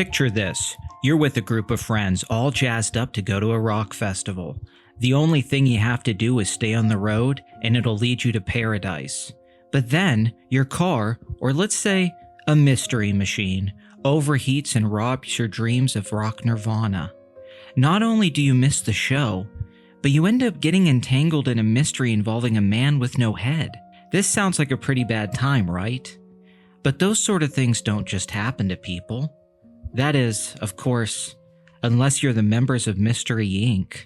Picture this. You're with a group of friends, all jazzed up to go to a rock festival. The only thing you have to do is stay on the road, and it'll lead you to paradise. But then, your car, or let's say, a mystery machine, overheats and robs your dreams of rock nirvana. Not only do you miss the show, but you end up getting entangled in a mystery involving a man with no head. This sounds like a pretty bad time, right? But those sort of things don't just happen to people. That is, of course, unless you're the members of Mystery Inc.,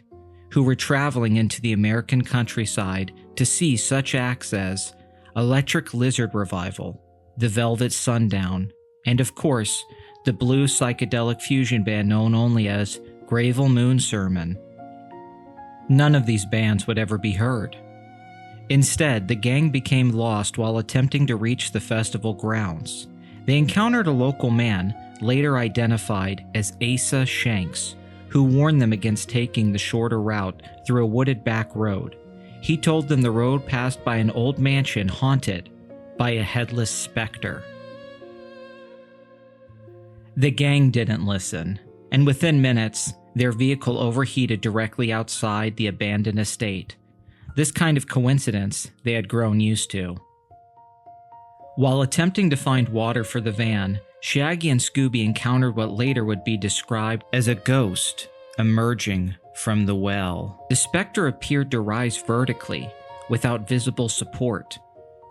who were traveling into the American countryside to see such acts as Electric Lizard Revival, The Velvet Sundown, and of course, the blue psychedelic fusion band known only as Gravel Moon Sermon. None of these bands would ever be heard. Instead, the gang became lost while attempting to reach the festival grounds. They encountered a local man, later identified as Asa Shanks, who warned them against taking the shorter route through a wooded back road. He told them the road passed by an old mansion haunted by a headless specter. The gang didn't listen, and within minutes, their vehicle overheated directly outside the abandoned estate. This kind of coincidence they had grown used to. While attempting to find water for the van, Shaggy and Scooby encountered what later would be described as a ghost emerging from the well. The specter appeared to rise vertically, without visible support.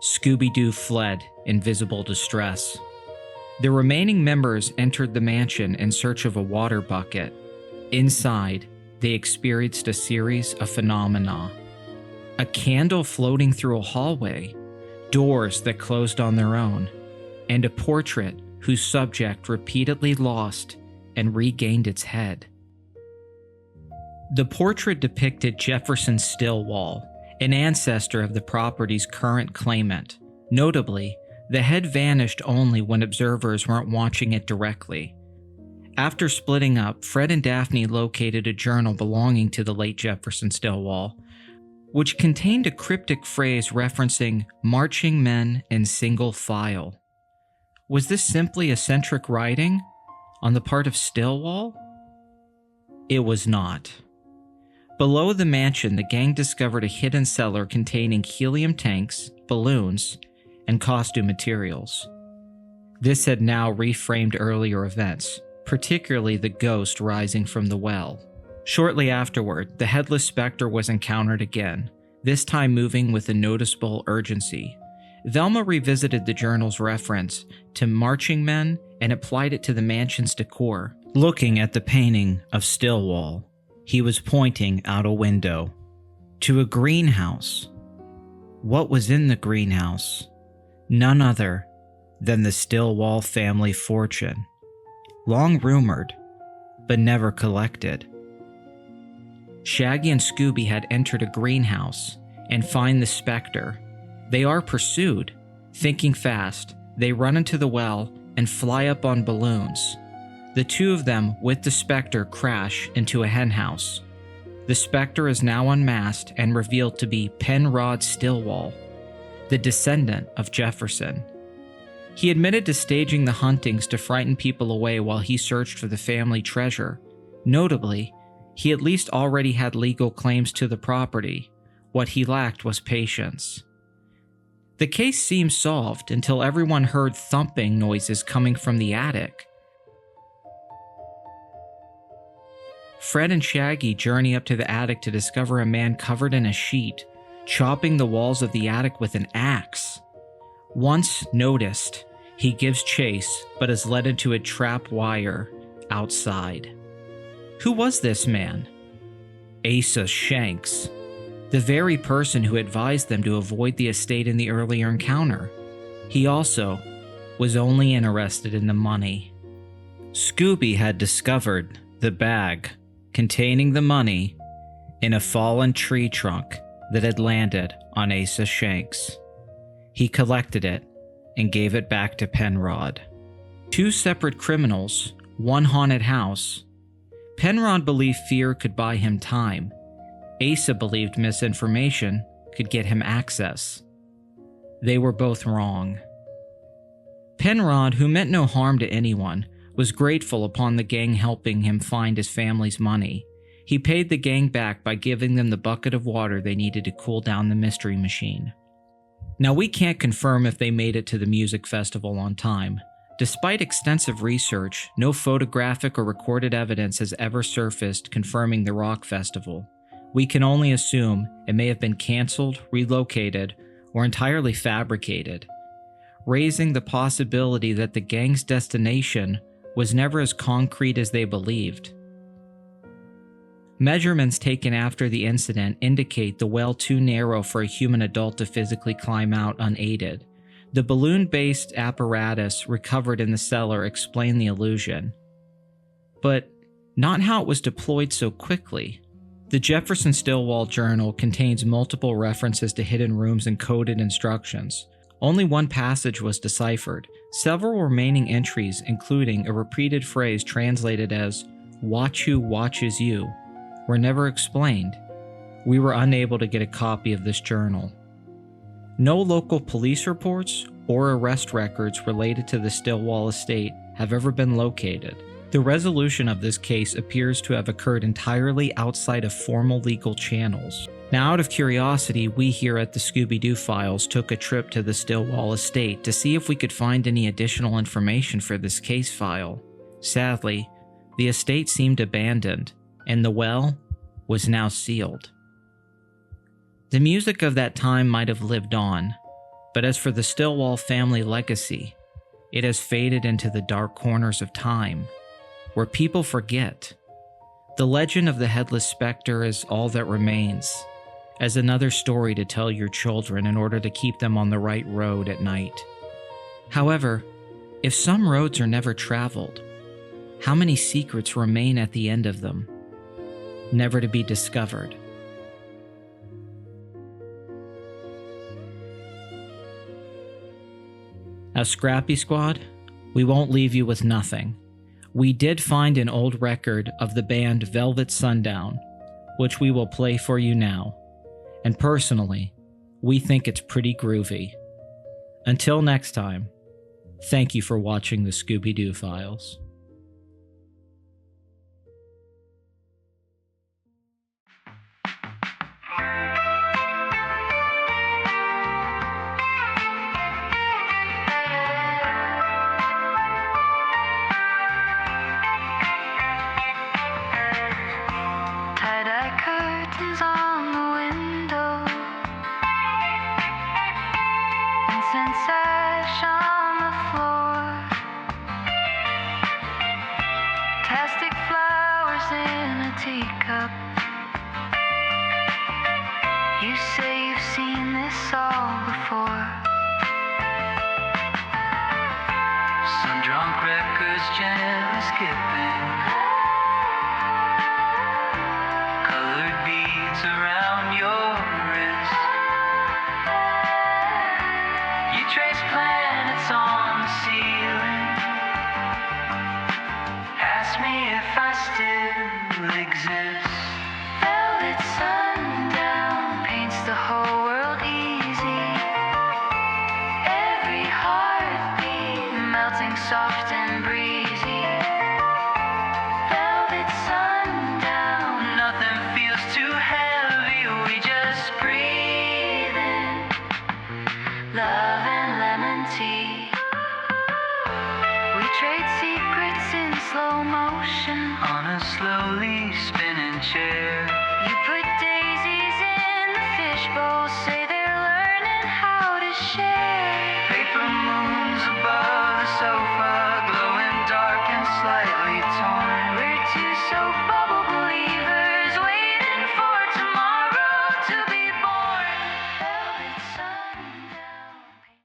Scooby-Doo fled in visible distress. The remaining members entered the mansion in search of a water bucket. Inside, they experienced a series of phenomena. A candle floating through a hallway, doors that closed on their own, and a portrait whose subject repeatedly lost and regained its head. The portrait depicted Jefferson Stillwell, an ancestor of the property's current claimant. Notably, the head vanished only when observers weren't watching it directly. After splitting up, Fred and Daphne located a journal belonging to the late Jefferson Stillwell, which contained a cryptic phrase referencing marching men in single file. Was this simply eccentric writing on the part of Stillwell? It was not. Below the mansion, the gang discovered a hidden cellar containing helium tanks, balloons, and costume materials. This had now reframed earlier events, particularly the ghost rising from the well. Shortly afterward, the Headless Specter was encountered again, this time moving with a noticeable urgency. Velma revisited the journal's reference to marching men and applied it to the mansion's decor. Looking at the painting of Stillwell, he was pointing out a window to a greenhouse. What was in the greenhouse? None other than the Stillwell family fortune, long rumored, but never collected. Shaggy and Scooby had entered a greenhouse and find the specter. They are pursued. Thinking fast, they run into the well and fly up on balloons. The two of them, with the specter, crash into a henhouse. The specter is now unmasked and revealed to be Penrod Stillwell, the descendant of Jefferson. He admitted to staging the huntings to frighten people away while he searched for the family treasure. Notably, he at least already had legal claims to the property. What he lacked was patience. The case seemed solved until everyone heard thumping noises coming from the attic. Fred and Shaggy journey up to the attic to discover a man covered in a sheet, chopping the walls of the attic with an axe. Once noticed, he gives chase but is led into a trapped wire outside. Who was this man? Asa Shanks, the very person who advised them to avoid the estate in the earlier encounter. He also was only interested in the money. Scooby had discovered the bag containing the money in a fallen tree trunk that had landed on Asa Shanks. He collected it and gave it back to Penrod. Two separate criminals, one haunted house. Penrod believed fear could buy him time. Asa believed misinformation could get him access. They were both wrong. Penrod, who meant no harm to anyone, was grateful upon the gang helping him find his family's money. He paid the gang back by giving them the bucket of water they needed to cool down the mystery machine. Now, we can't confirm if they made it to the music festival on time. Despite extensive research, no photographic or recorded evidence has ever surfaced confirming the rock festival. We can only assume it may have been canceled, relocated, or entirely fabricated, raising the possibility that the gang's destination was never as concrete as they believed. Measurements taken after the incident indicate the well too narrow for a human adult to physically climb out unaided. The balloon-based apparatus recovered in the cellar explained the illusion, but not how it was deployed so quickly. The Jefferson Stillwell Journal contains multiple references to hidden rooms and coded instructions. Only one passage was deciphered. Several remaining entries, including a repeated phrase translated as "watch who watches you," were never explained. We were unable to get a copy of this journal. No local police reports or arrest records related to the Stillwell estate have ever been located. The resolution of this case appears to have occurred entirely outside of formal legal channels. Now, out of curiosity, we here at the Scooby-Doo Files took a trip to the Stillwell estate to see if we could find any additional information for this case file. Sadly, the estate seemed abandoned, and the well was now sealed. The music of that time might have lived on, but as for the Stillwell family legacy, it has faded into the dark corners of time, where people forget. The legend of the Headless Specter is all that remains, as another story to tell your children in order to keep them on the right road at night. However, if some roads are never traveled, how many secrets remain at the end of them, never to be discovered? As Scrappy Squad, we won't leave you with nothing. We did find an old record of the band Velvet Sundown, which we will play for you now. And personally, we think it's pretty groovy. Until next time, thank you for watching the Scooby-Doo Files. Sash on the floor, plastic flowers in a teacup. You say you've seen this all before. Some drunk records gently skipping, colored beads around your wrist. You trace planets on the ceiling. Ask me if I still exist. Velvet sundown paints the whole world easy. Every heartbeat melting soft and breezy. Velvet sundown, nothing feels too heavy. We just breathe in love and lemon tea. We trade secrets in slow motion on a slowly spinning chair.